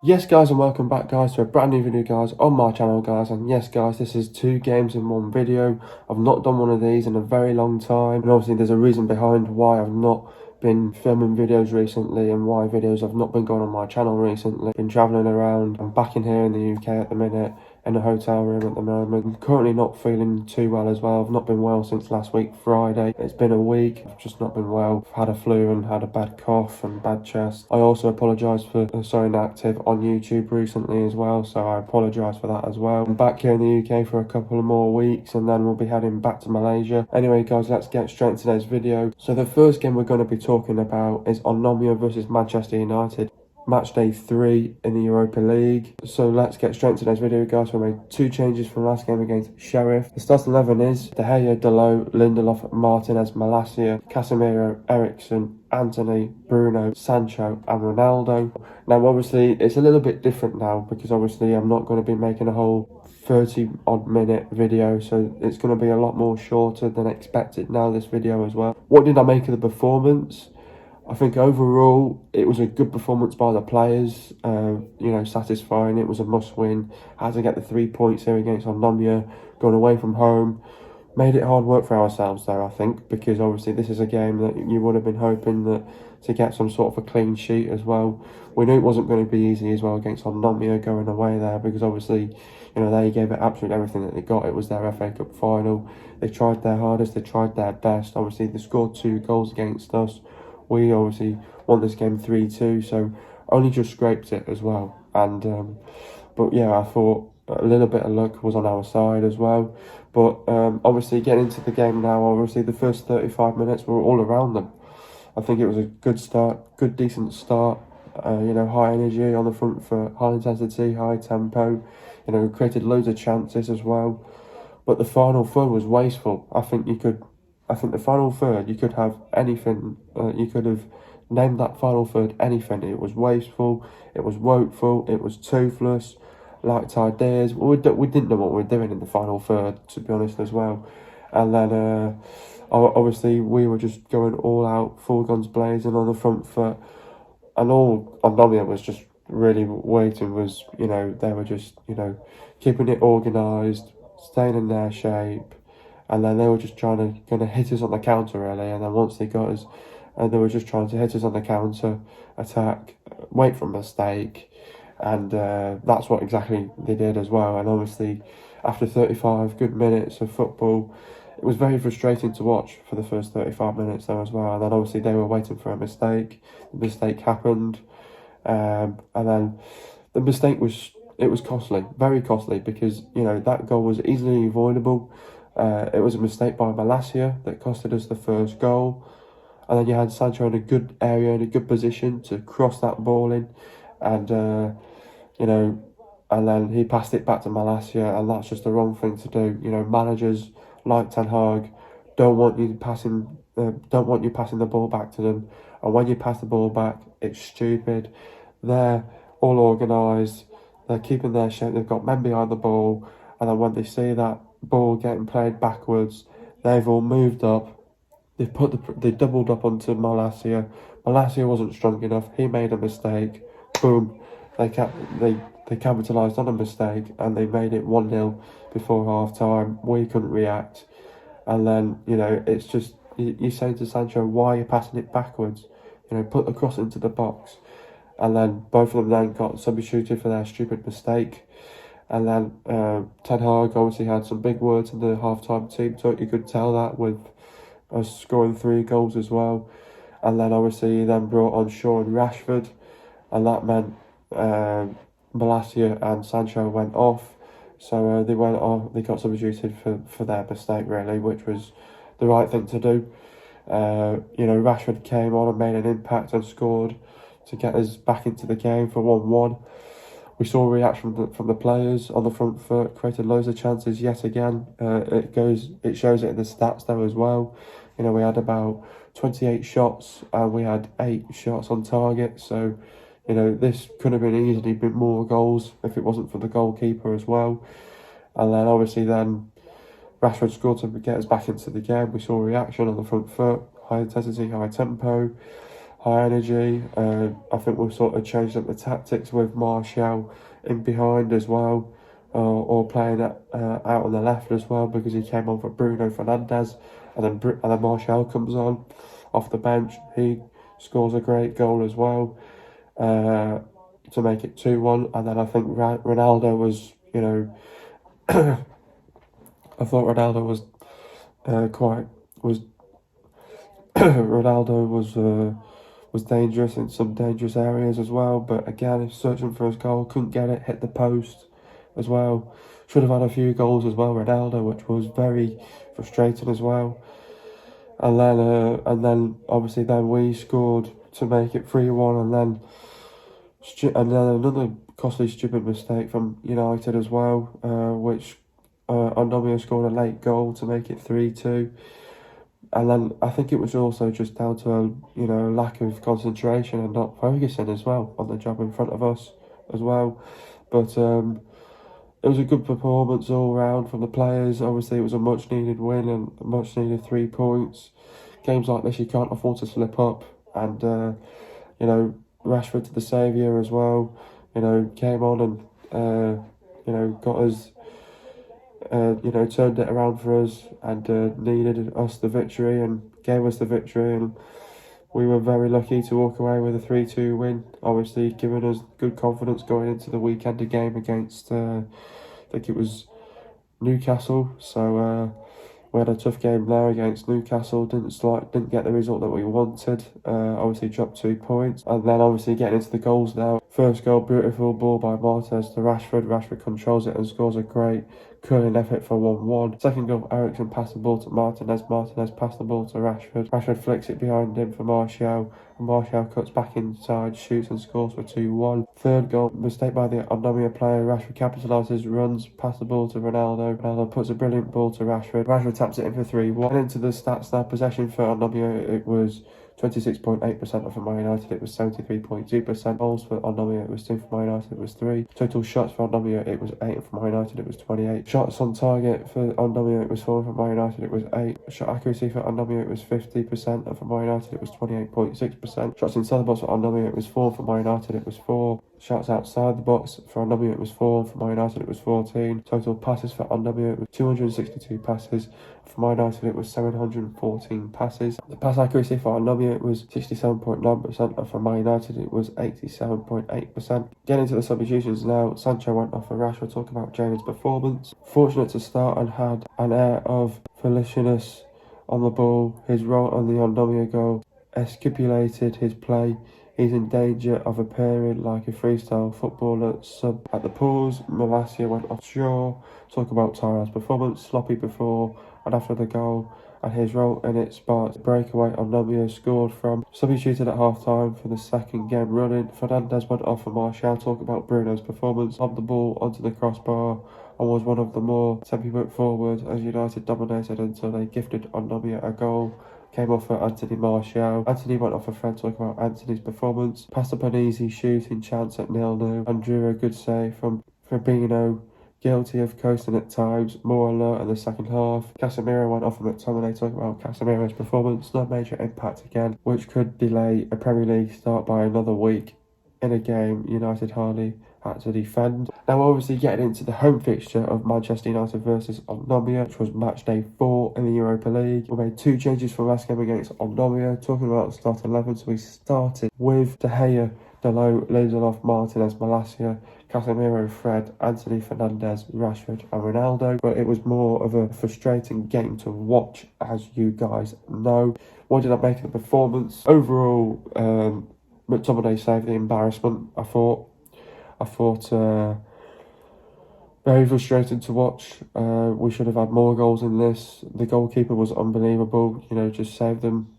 Yes guys, and welcome back guys to a brand new video guys on my channel guys. And yes guys, this is 2 games in 1 video. I've not done one of these in a very long time, and obviously there's a reason behind why I've not been filming videos recently and why videos have not been going on my channel recently. Been travelling around. I'm back in here in the UK at the minute, in a hotel room at the moment. I'm currently not feeling too well as well. I've not been well since last week Friday. It's been a week. I've just not been well. I've had a flu and had a bad cough and bad chest. I also apologise for so inactive on YouTube recently as well, so I apologise for that as well. I'm back here in the UK for a couple of more weeks and then we'll be heading back to Malaysia. Anyway guys, let's get straight into today's video. So the first game we're going to be talking about is Omonoia versus Manchester United. Match day 3 in the Europa League. So let's get straight into today's video guys. We made 2 changes from last game against Sheriff. The starting 11 is De Gea, Delo, Lindelof, Martinez, Malacia, Casemiro, Ericsson, Anthony, Bruno, Sancho and Ronaldo. Now obviously it's a little bit different now because obviously I'm not going to be making a whole 30 odd minute video, so it's going to be a lot more shorter than expected now, this video as well. What did I make of the performance? I think overall it was a good performance by the players, satisfying. It was a must-win. Had to get the 3 points here against Omonoia, going away from home. Made it hard work for ourselves there, I think, because obviously this is a game that you would have been hoping that to get some sort of a clean sheet as well. We knew it wasn't going to be easy as well against Omonoia going away there, because obviously, they gave it absolutely everything that they got. It was their FA Cup final. They tried their hardest, they tried their best. Obviously, they scored 2 goals against us. We obviously won this game 3-2, so only just scraped it as well. And but yeah, I thought a little bit of luck was on our side as well. But obviously getting into the game now, obviously the first 35 minutes were all around them. I think it was a good start, good decent start. High energy on the front foot, high intensity, high tempo. Created loads of chances as well. But the final third was wasteful. I think the final third, you could have anything. You could have named that final third anything. It was wasteful, it was woful, it was toothless, lacked ideas. We didn't know what we were doing in the final third, to be honest, as well. And then, obviously, we were just going all out, full guns blazing on the front foot. And all Omonoia was just really waiting was, they were just, keeping it organised, staying in their shape. And then they were just trying to hit us on the counter really, and then once they got us, they were just trying to hit us on the counter attack, wait for a mistake, and that's what exactly they did as well. And obviously after 35 good minutes of football, it was very frustrating to watch for the first 35 minutes there as well. And then obviously they were waiting for a mistake. The mistake happened, and then the mistake was costly, very costly, because that goal was easily avoidable. It was a mistake by Malacia that costed us the first goal. And then you had Sancho in a good area, in a good position to cross that ball in. And, and then he passed it back to Malacia, and that's just the wrong thing to do. Managers like Ten Hag don't want you passing the ball back to them. And when you pass the ball back, it's stupid. They're all organised. They're keeping their shape. They've got men behind the ball. And then when they see that ball getting played backwards, they've all moved up. They doubled up onto Malacia. Malacia wasn't strong enough. He made a mistake. Boom. They capitalised on a mistake and they made it 1-0 before half time. We couldn't react. And then, it's just, you say to Sancho, why are you passing it backwards? Put the cross into the box. And then both of them then got substituted for their stupid mistake. And then Ten Hag obviously had some big words in the half-time team talk. You could tell that with us scoring 3 goals as well. And then obviously he then brought on Shaw and Rashford. And that meant Malacia and Sancho went off. So they went off. They got substituted for their mistake really, which was the right thing to do. Rashford came on and made an impact and scored to get us back into the game for 1-1. We saw a reaction from the players on the front foot, created loads of chances yet again. It shows it in the stats though as well. We had about 28 shots and we had 8 shots on target. So, this could have been easily been more goals if it wasn't for the goalkeeper as well. And then obviously Rashford scored to get us back into the game. We saw a reaction on the front foot, high intensity, high tempo. high energy. I think we've sort of changed up the tactics with Martial in behind as well, or playing out on the left as well, because he came on for Bruno Fernandes, and then Martial comes on off the bench. He scores a great goal as well, to make it 2-1. And then I think Ronaldo was, I thought Ronaldo was Ronaldo was dangerous in some dangerous areas as well, but again, he's searching for his goal, couldn't get it, hit the post as well. Should have had a few goals as well, Ronaldo, which was very frustrating as well. And then obviously then we scored to make it 3-1, and then another costly stupid mistake from United as well, which Omonoia scored a late goal to make it 3-2. And then I think it was also just down to a lack of concentration and not focusing as well on the job in front of us as well. But it was a good performance all round from the players. Obviously, it was a much needed win and a much needed 3 points. Games like this, you can't afford to slip up. And Rashford to the saviour as well. Came on and got us. Turned it around for us and needed us the victory and gave us the victory, and we were very lucky to walk away with a 3-2 win, obviously giving us good confidence going into the weekend game against, I think it was Newcastle. So we had a tough game there against Newcastle, didn't get the result that we wanted, obviously dropped 2 points, and then obviously getting into the goals now. First goal, beautiful ball by Martinez to Rashford controls it and scores a great curling effort for 1-1. Second goal, Eriksen passed the ball to Martinez passed the ball to Rashford flicks it behind him for Martial, and Martial cuts back inside, shoots and scores for 2-1. Third goal, mistake by the Omonoia player, Rashford capitalises, runs, pass the ball to Ronaldo puts a brilliant ball to Rashford taps it in for 3-1. And into the stats now, possession for Omonoia, it was 26.8% for Man United, it was 73.2%. Goals for Omonoia, it was 2 for Man United, it was 3. Total shots for Omonoia, it was 8 for Man United, it was 28. Shots on target for Omonoia, it was 4 for Man United, it was 8. Shot accuracy for Omonoia, it was 50%, and for Man United, it was 28.6%. Shots inside the box for Omonoia, it was 4 for Man United, it was 4. Shots outside the box for Omonoia, it was 4. For Man United, it was 14. Total passes for Omonoia, it was 262 passes. For Man United, it was 714 passes. The pass accuracy for Omonoia, it was 67.9%, and for Man United, it was 87.8%. Getting into the substitutions now, Sancho went off for Rashford. Talk about James' performance. Fortunate to start and had an air of feliciousness on the ball. His role on the Omonoia goal escapulated his play. He's in danger of appearing like a freestyle footballer sub. At the pause, Malacia went off Shaw. Talk about Tyler's performance, sloppy before and after the goal, and his role in it sparked breakaway Omonoia scored from. Substituted at half-time for the second game running. Fernandes went off for Martial. Talk about Bruno's performance. Lobbed the ball onto the crossbar and was one of the more tempo forward as United dominated until they gifted Omonoia a goal. Came off for Anthony Martial. Anthony went off for Fred. Talk about Anthony's performance. Passed up an easy shooting chance at 0-0 and drew a good save from Fabinho. Guilty of coasting at times, more alert in the second half. Casemiro went off for McTominay. Talk about Casemiro's performance. No major impact again, which could delay a Premier League start by another week. In a game United hardly had to defend. Now obviously getting into the home fixture of Manchester United versus Omonoia, which was match day 4 in the Europa League. We made 2 changes for last game against Omonoia. Talking about the start 11, so we started with De Gea, Dalot, Lindelof, Martinez, Malacia, Casemiro, Fred, Anthony, Fernandes, Rashford and Ronaldo. But it was more of a frustrating game to watch, as you guys know. What did I make of the performance? Overall, McTominay saved the embarrassment, I thought. Very frustrating to watch. We should have had more goals in this. The goalkeeper was unbelievable. Just saved them.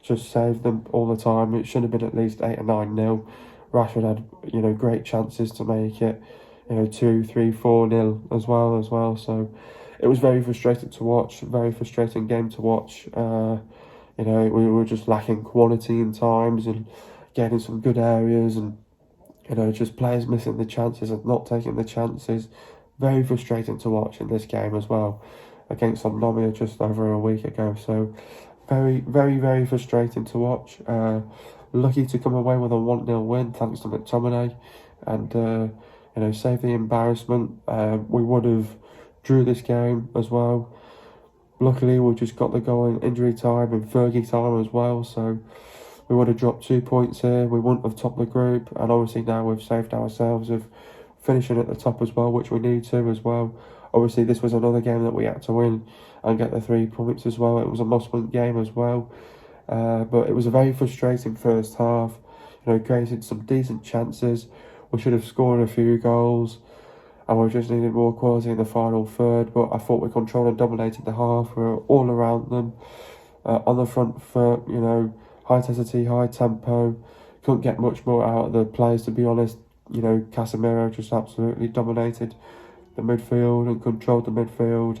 Just saved them all the time. It should have been at least 8 or 9-0. Rashford had, great chances to make it, 2, 3, 4-0 as well. So it was very frustrating to watch. Very frustrating game to watch. We were just lacking quality in times and getting some good areas and, just players missing the chances and not taking the chances. Very frustrating to watch in this game as well against Omonoia just over a week ago. So very frustrating to watch. Lucky to come away with a 1-0 win thanks to McTominay, and save the embarrassment. We would have drew this game as well. Luckily, we just got the goal in injury time and Fergie time as well, so we would have dropped 2 points here. We wouldn't have topped the group, and obviously now we've saved ourselves of finishing at the top as well, which we need to as well. Obviously, this was another game that we had to win and get the 3 points as well. It was a must-win game as well, but it was a very frustrating first half. Created some decent chances. We should have scored a few goals, and we just needed more quality in the final third. But I thought we controlled and dominated the half. We were all around them, on the front foot. High intensity, high tempo. Couldn't get much more out of the players, to be honest. Casemiro just absolutely dominated the midfield and controlled the midfield.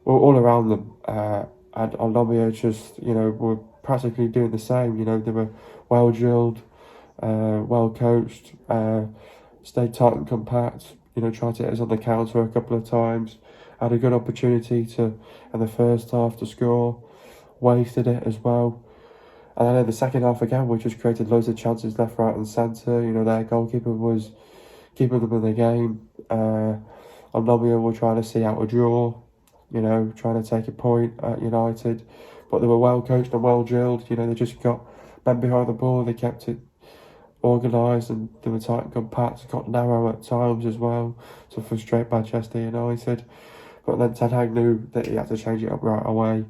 We were all around them, and Omonoia just, were practically doing the same. They were well drilled, well coached, stayed tight and compact. Tried to hit us on the counter a couple of times. Had a good opportunity in the first half to score. Wasted it as well. And then in the second half again, we just created loads of chances left, right and centre. Their goalkeeper was keeping them in the game. Omonoia were trying to see out a draw, trying to take a point at United. But they were well coached and well drilled. They just got men behind the ball. They kept it organised and they were tight and compact. Got narrow at times as well to frustrate Manchester United. But then Ten Hag knew that he had to change it up right away.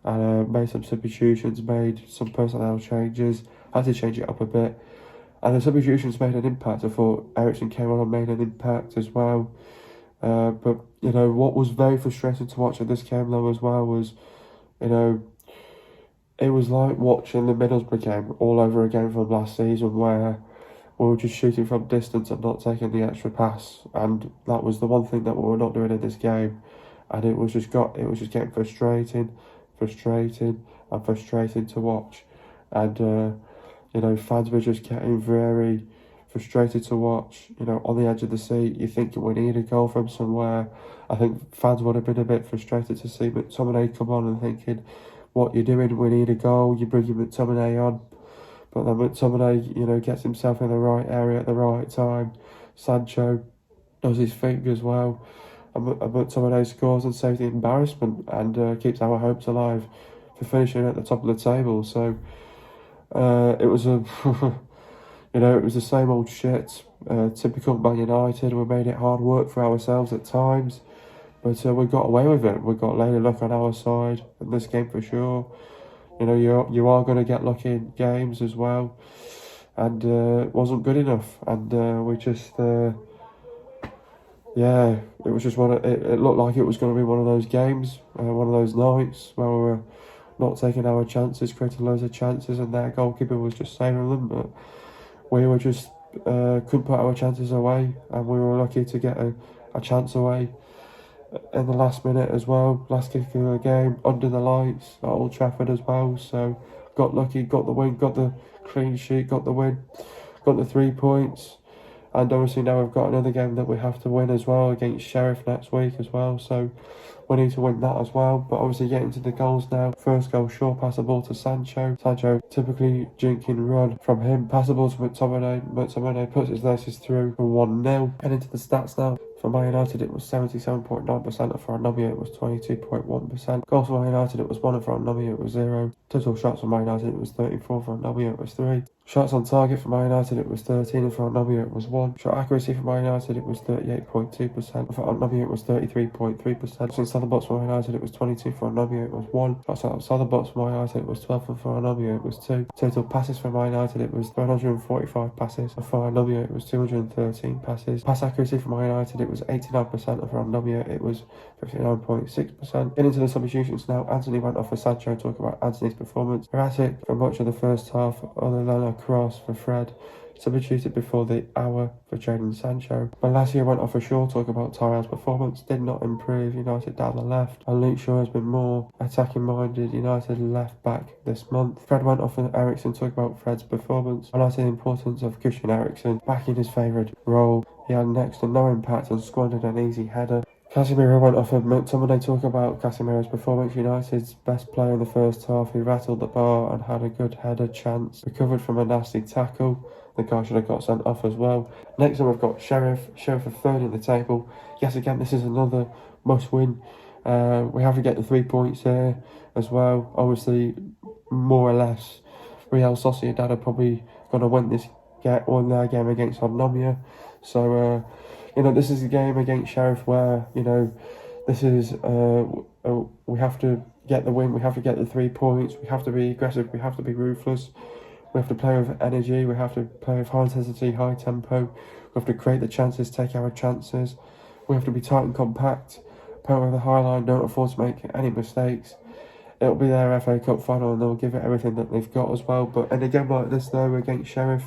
And made some substitutions, made some personnel changes, had to change it up a bit. And the substitutions made an impact. I thought Eriksen came on and made an impact as well. But, what was very frustrating to watch at this game though as well was, it was like watching the Middlesbrough game all over again from last season, where we were just shooting from distance and not taking the extra pass. And that was the one thing that we were not doing in this game. And it was just getting frustrating to watch. And fans were just getting very frustrated to watch. On the edge of the seat, you think we need a goal from somewhere. I think fans would have been a bit frustrated to see McTominay come on and thinking, what you're doing, we need a goal. You bring McTominay on, but then McTominay gets himself in the right area at the right time. Sancho does his thing as well, and McTominay scores and saves the embarrassment and keeps our hopes alive for finishing at the top of the table. So it was it was the same old shit. Typical Man United. We made it hard work for ourselves at times, but we got away with it. We got Lady Luck on our side in this game for sure. You are going to get lucky in games as well, and it wasn't good enough. And we just. It was just it looked like it was going to be one of those games, one of those nights where we were not taking our chances, creating loads of chances, and their goalkeeper was just saving them. But we were just couldn't put our chances away, and we were lucky to get a chance away in the last minute as well, last kick of the game, under the lights at Old Trafford as well. So got lucky, got the win, got the clean sheet, got the win, got the 3 points. And obviously now we've got another game that we have to win as well against Sheriff next week as well. So we need to win that as well. But obviously getting to the goals now. First goal, Shaw pass the ball to Sancho. Sancho typically jinking run from him. Pass the ball to McTominay. McTominay puts his laces through for 1-0. And into the stats now. For Man United it was 77.9%, and for Omonoia it was 22.1%. Goals for Man United it was 1, and for Omonoia it was 0. Total shots for Man United it was 34, for Omonoia it was 3. Shots on target for Man United it was 13, and for Omonoia it was 1. Shot accuracy for Man United it was 38.2%, and for Omonoia it was 33.3%. Shots inside the box for Man United it was 22, for Omonoia it was 1. Shots outside the box for Man United it was 12, and for Omonoia it was 2. Total passes for Man United it was 345 passes, and for Omonoia it was 213 passes. Pass accuracy for Man United it was 89%, and for Omonoia it was 59.6%. Getting into the substitutions now, Anthony went off for Sancho. Talk about Anthony's performance. Erratic for much of the first half, other than a cross for Fred. Substituted before the hour for Jadon Sancho. Malacia went off for Shaw. Talk about Tyrell's performance. Did not improve United down the left. And Luke Shaw has been more attacking minded United left back this month. Fred went off for Eriksen. Talk about Fred's performance. Highlighting the importance of Christian Eriksen back in his favourite role. He had next to no impact and squandered an easy header. Casemiro went off of McTominay. Talk about Casemiro's performance. United's best player in the first half. He rattled the bar and had a good header chance. Recovered from a nasty tackle. The guy should have got sent off as well. Next up, we've got Sheriff. Sheriff are third in the table. Yes, again, this is another must-win. We have to get the 3 points here as well. Obviously, more or less, Real Sociedad are probably going to win their game against Omonoia. So, this is a game against Sheriff where, this is, we have to get the win, we have to get the 3 points, we have to be aggressive, we have to be ruthless, we have to play with energy, we have to play with high intensity, high tempo, we have to create the chances, take our chances, we have to be tight and compact, play with the high line, don't afford to make any mistakes. It'll be their FA Cup final and they'll give it everything that they've got as well. But in a game like this though, against Sheriff,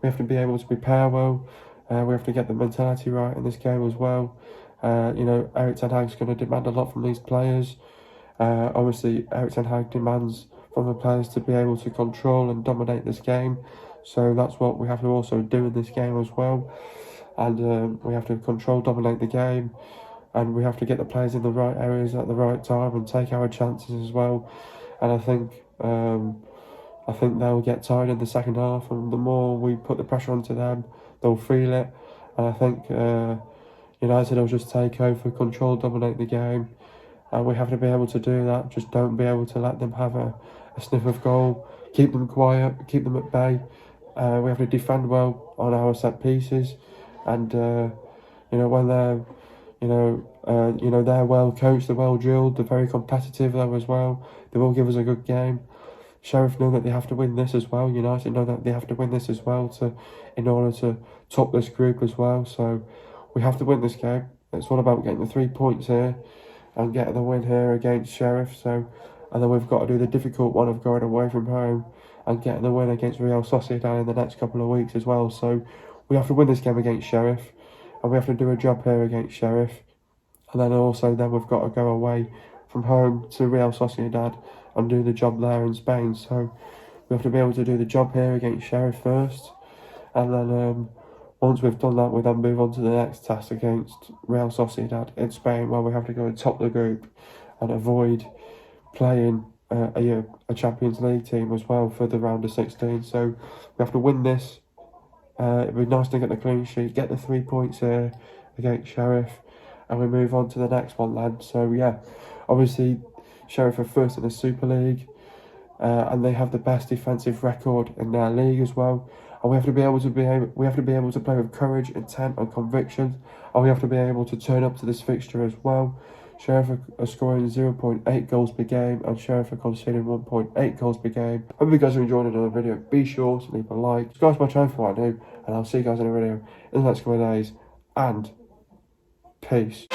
we have to be able to prepare well. We have to get the mentality right in this game as well. Eric Ten Hag's going to demand a lot from these players. Obviously, Eric Ten Hag demands from the players to be able to control and dominate this game. So that's what we have to also do in this game as well. And we have to control, dominate the game. And we have to get the players in the right areas at the right time and take our chances as well. And I think they'll get tired in the second half, and the more we put the pressure onto them, they'll feel it. And I think United will just take over, control, dominate the game, and we have to be able to do that. Just don't be able to let them have a sniff of goal. Keep them quiet, keep them at bay. We have to defend well on our set pieces, and when they're they're well coached, they're well drilled, they're very competitive though as well. They will give us a good game. Sheriff know that they have to win this as well. United know that they have to win this as well in order to top this group as well. So we have to win this game. It's all about getting the 3 points here and getting the win here against Sheriff. So, and then we've got to do the difficult one of going away from home and getting the win against Real Sociedad in the next couple of weeks as well. So we have to win this game against Sheriff, and we have to do a job here against Sheriff. And then we've got to go away from home to Real Sociedad and do the job there in Spain. So we have to be able to do the job here against Sheriff first. And then once we've done that, we then move on to the next task against Real Sociedad in Spain, where we have to go and top the group and avoid playing a Champions League team as well for the round of 16. So we have to win this. It'd be nice to get the clean sheet, get the 3 points here against Sheriff, and we move on to the next one, lads. So yeah, obviously Sheriff are first in the Super League, and they have the best defensive record in their league as well. And we have to be able to play with courage, intent, and conviction, and we have to be able to turn up to this fixture as well. Sheriff are scoring 0.8 goals per game, and Sheriff are conceding 1.8 goals per game. Hope you guys are enjoying another video. Be sure to leave a like, subscribe to my channel for what I do, and I'll see you guys in a video in the next couple of days. And peace.